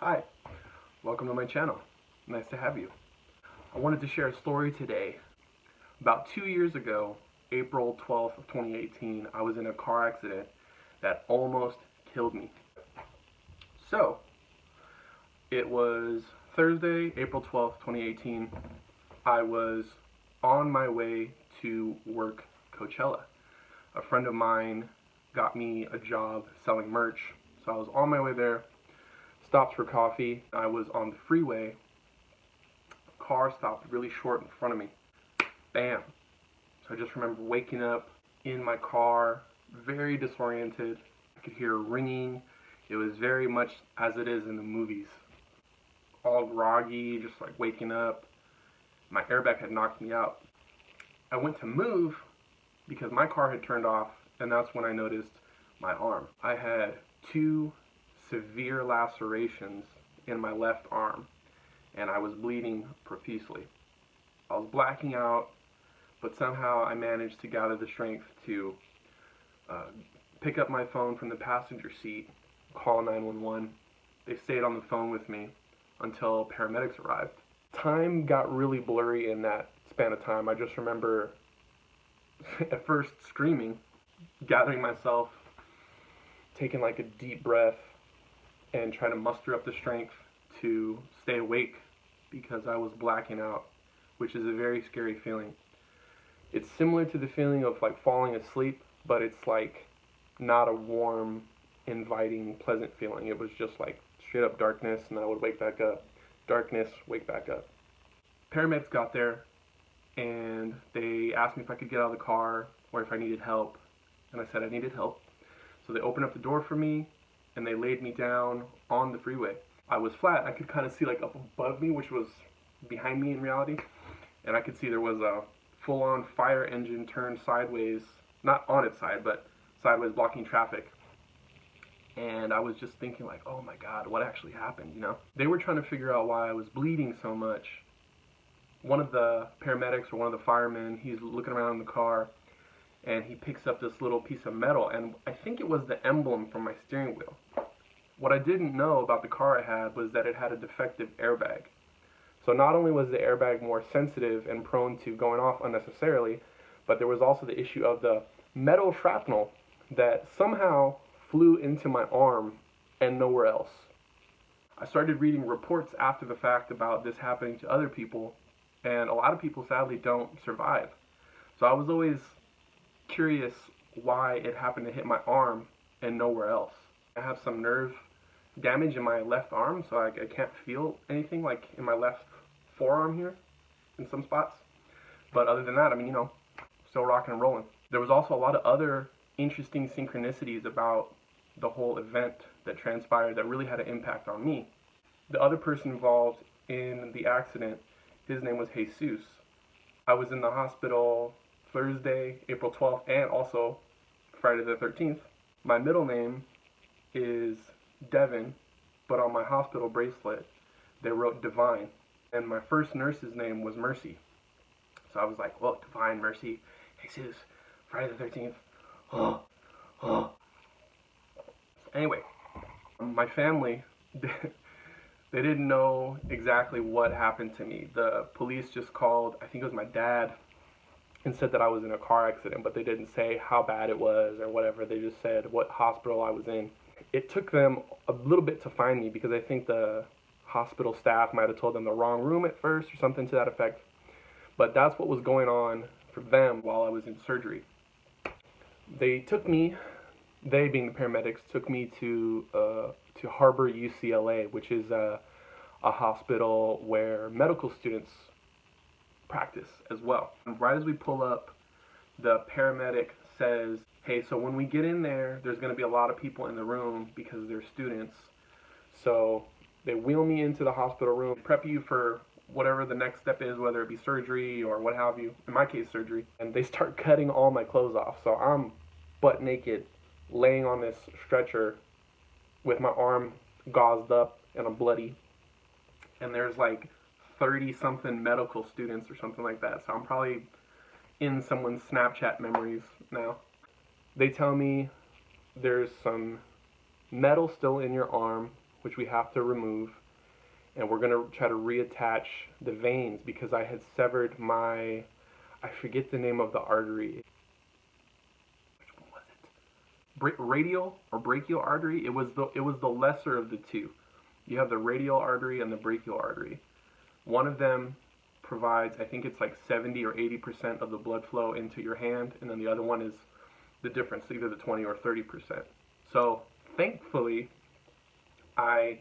Hi, welcome to my channel. Nice to have you. I wanted to share a story today. About 2 years ago, April 12th of 2018, I was in a car accident that almost killed me. So, it was Thursday, April 12th, 2018. I was on my way to work Coachella. A friend of mine got me a job selling merch, so I was on my way there. Stopped for coffee. I was on the freeway. A car stopped really short in front of me. Bam. So I just remember waking up in my car, very disoriented. I could hear ringing. It was very much as it is in the movies. All groggy, just like waking up. My airbag had knocked me out. I went to move because my car had turned off, and that's when I noticed my arm. I had two severe lacerations in my left arm, and I was bleeding profusely. I was blacking out, but somehow I managed to gather the strength to pick up my phone from the passenger seat, call 911. They stayed on the phone with me until paramedics arrived. Time got really blurry in that span of time. I just remember at first screaming, gathering myself, taking like a deep breath, and trying to muster up the strength to stay awake because I was blacking out, which is a very scary feeling. It's similar to the feeling of like falling asleep, but it's like not a warm, inviting, pleasant feeling. It was just like straight up darkness, and I would wake back up. Darkness, wake back up. Paramedics got there, and they asked me if I could get out of the car or if I needed help, and I said I needed help. So they opened up the door for me, and they laid me down on the freeway. I was flat. I could kind of see like up above me, which was behind me in reality, and I could see there was a full-on fire engine turned sideways, not on its side, but sideways, blocking traffic. And I was just thinking like, oh my God, what actually happened, you know? They were trying to figure out why I was bleeding so much. One of the paramedics or one of the firemen, he's looking around in the car, and he picks up this little piece of metal, and I think it was the emblem from my steering wheel. What I didn't know about the car I had was that it had a defective airbag. So not only was the airbag more sensitive and prone to going off unnecessarily, but there was also the issue of the metal shrapnel that somehow flew into my arm and nowhere else. I started reading reports after the fact about this happening to other people, and a lot of people sadly don't survive. So I was always curious why it happened to hit my arm and nowhere else. I have some nerve damage in my left arm, so I can't feel anything like in my left forearm here in some spots. But other than that, I mean, you know, still rocking and rolling. There was also a lot of other interesting synchronicities about the whole event that transpired that really had an impact on me. The other person involved in the accident, his name was Jesus. I was in the hospital Thursday, April 12th, and also Friday the 13th. My middle name is Devin, but on my hospital bracelet, they wrote Divine. And my first nurse's name was Mercy. So I was like, well, Divine, Mercy, Jesus, Friday the 13th. Oh, oh. Anyway, my family, they didn't know exactly what happened to me. The police just called, I think it was my dad, and said that I was in a car accident, but they didn't say how bad it was or whatever. They just said what hospital I was in. It took them a little bit to find me because I think the hospital staff might have told them the wrong room at first or something to that effect. But that's what was going on for them while I was in surgery. They took me, they being the paramedics, took me to Harbor UCLA, which is a hospital where medical students practice as well. And right as we pull up, the paramedic says, hey, so when we get in there, there's going to be a lot of people in the room because they're students. So they wheel me into the hospital room, prep you for whatever the next step is, whether it be surgery or what have you. In my case, surgery. And they start cutting all my clothes off. So I'm butt naked, laying on this stretcher with my arm gauzed up and I'm bloody. And there's like 30-something medical students or something like that. So I'm probably in someone's Snapchat memories now. They tell me there's some metal still in your arm which we have to remove, and we're going to try to reattach the veins because I had severed my, I forget the name of the artery. Which one was it? Radial or brachial artery? It was the lesser of the two. You have the radial artery and the brachial artery. One of them provides, I think it's like 70 or 80% of the blood flow into your hand, and then the other one is the difference, either the 20 or 30%. So thankfully, I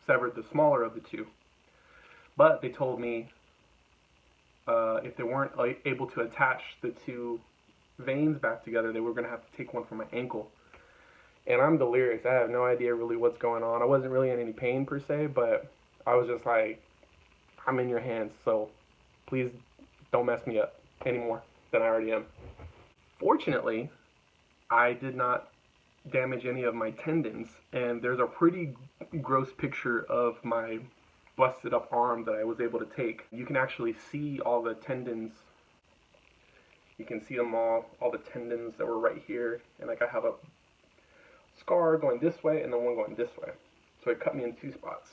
severed the smaller of the two. But they told me if they weren't able to attach the two veins back together, they were going to have to take one from my ankle. And I'm delirious. I have no idea really what's going on. I wasn't really in any pain per se, but I was just like, I'm in your hands, so please don't mess me up any more than I already am. Fortunately, I did not damage any of my tendons, and there's a pretty gross picture of my busted up arm that I was able to take. You can actually see all the tendons. You can see them all the tendons that were right here, and like I have a scar going this way and then one going this way. So it cut me in two spots.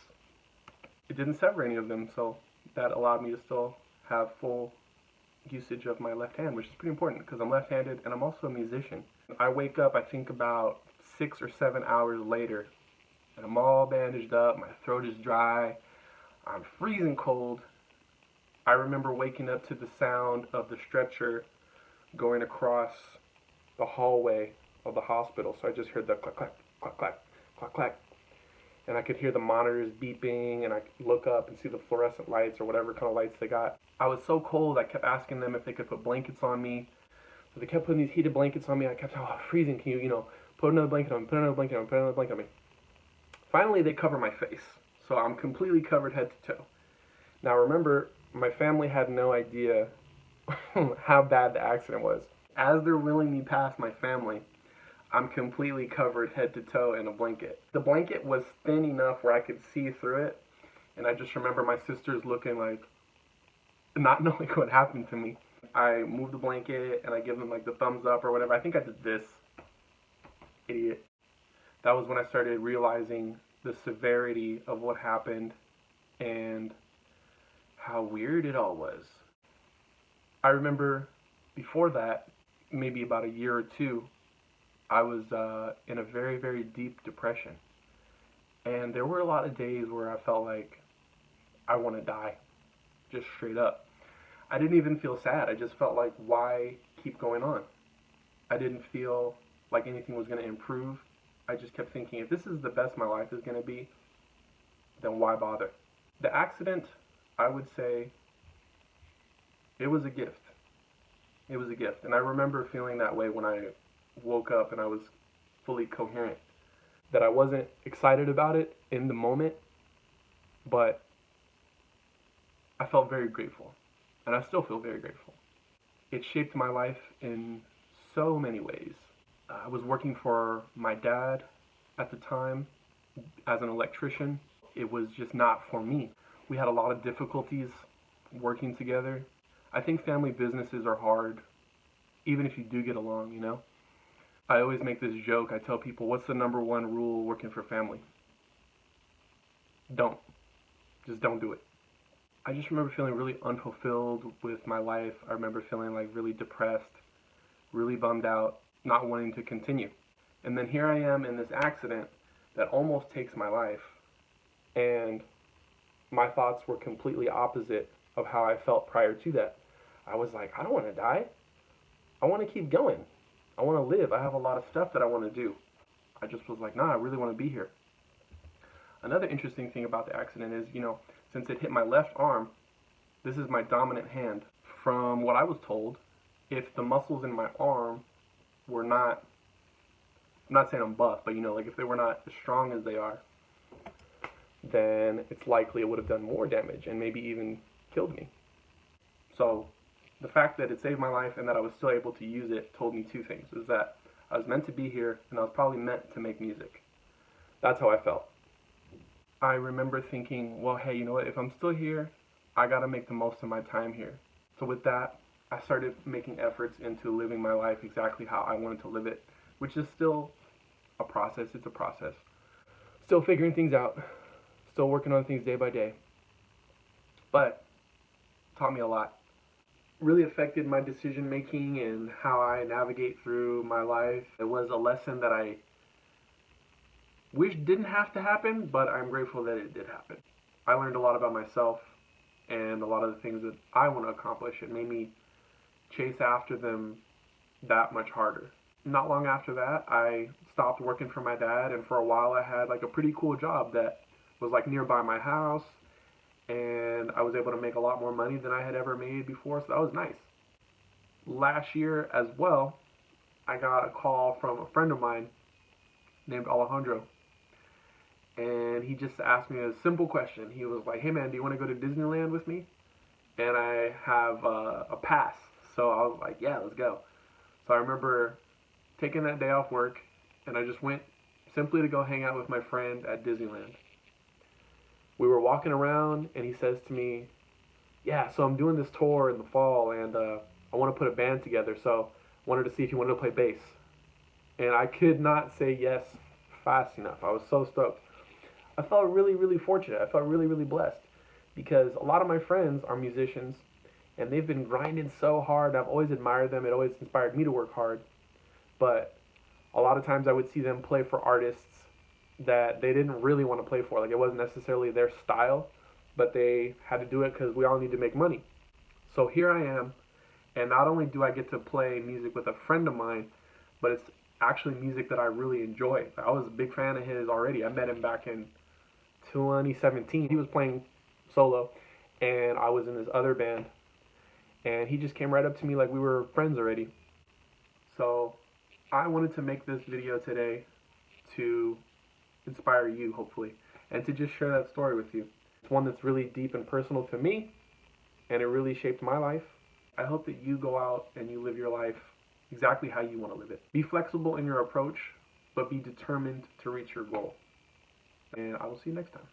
It didn't sever any of them, so that allowed me to still have full usage of my left hand, which is pretty important because I'm left-handed and I'm also a musician. I wake up, I think about 6 or 7 hours later, and I'm all bandaged up, my throat is dry, I'm freezing cold. I remember waking up to the sound of the stretcher going across the hallway of the hospital, so I just heard the clack, clack, clack, clack, clack, clack. And I could hear the monitors beeping, and I could look up and see the fluorescent lights or whatever kind of lights they got. I was so cold, I kept asking them if they could put blankets on me. So they kept putting these heated blankets on me. I kept saying, oh, freezing, can you, put another blanket on me, put another blanket on me, put another blanket on me. Finally, they cover my face, so I'm completely covered head to toe. Now remember, my family had no idea how bad the accident was. As they're wheeling me past my family, I'm completely covered head to toe in a blanket. The blanket was thin enough where I could see through it, and I just remember my sisters looking like, not knowing what happened to me. I moved the blanket, and I give them like the thumbs up or whatever. I think I did this. Idiot. That was when I started realizing the severity of what happened and how weird it all was. I remember before that, maybe about a year or two, I was in a very, very deep depression. And there were a lot of days where I felt like I want to die, just straight up. I didn't even feel sad. I just felt like, why keep going on? I didn't feel like anything was going to improve. I just kept thinking, if this is the best my life is going to be, then why bother? The accident, I would say, it was a gift. It was a gift. And I remember feeling that way when I woke up and I was fully coherent. That I wasn't excited about it in the moment, but I felt very grateful. And I still feel very grateful. It shaped my life in so many ways. I was working for my dad at the time as an electrician. It was just not for me. We had a lot of difficulties working together. I think family businesses are hard, even if you do get along. I always make this joke. I tell people, what's the number one rule working for family? Don't. Just don't do it. I just remember feeling really unfulfilled with my life. I remember feeling like really depressed, really bummed out, not wanting to continue. And then here I am in this accident that almost takes my life. And my thoughts were completely opposite of how I felt prior to that. I was like, I don't want to die. I want to keep going. I want to live. I have a lot of stuff that I want to do. I just was like, nah, I really want to be here. Another interesting thing about the accident is, since it hit my left arm, this is my dominant hand. From what I was told, if the muscles in my arm were not, I'm not saying I'm buff, but like if they were not as strong as they are, then it's likely it would have done more damage and maybe even killed me. So the fact that it saved my life and that I was still able to use it told me two things. Is that I was meant to be here and I was probably meant to make music. That's how I felt. I remember thinking, well, hey, you know what? If I'm still here, I gotta make the most of my time here. So with that, I started making efforts into living my life exactly how I wanted to live it, which is still a process. It's a process. Still figuring things out, still working on things day by day, but taught me a lot. Really affected my decision making and how I navigate through my life. It was a lesson that I wish didn't have to happen, but I'm grateful that it did happen. I learned a lot about myself and a lot of the things that I want to accomplish. It made me chase after them that much harder. Not long after that, I stopped working for my dad, and for a while I had like a pretty cool job that was like nearby my house, and I was able to make a lot more money than I had ever made before, so that was nice. Last year as well, I got a call from a friend of mine named Alejandro, and he just asked me a simple question. He was like, "Hey man, do you want to go to Disneyland with me?" And I have a pass, so I was like, "Yeah, let's go." So I remember taking that day off work, and I just went simply to go hang out with my friend at Disneyland. We were walking around, and he says to me, "Yeah, so I'm doing this tour in the fall, and I want to put a band together, so I wanted to see if you wanted to play bass." And I could not say yes fast enough. I was so stoked. I felt really, really fortunate. I felt really, really blessed because a lot of my friends are musicians, and they've been grinding so hard. I've always admired them. It always inspired me to work hard. But a lot of times I would see them play for artists that they didn't really want to play for. Like it wasn't necessarily their style, but they had to do it because we all need to make money. So here I am, and not only do I get to play music with a friend of mine, but it's actually music that I really enjoy. I was a big fan of his already. I met him back in 2017. He was playing solo, and I was in this other band, and he just came right up to me like we were friends already. So I wanted to make this video today to inspire you, hopefully, and to just share that story with you. It's one that's really deep and personal to me, and it really shaped my life. I hope that you go out and you live your life exactly how you want to live it. Be flexible in your approach, but be determined to reach your goal. And I will see you next time.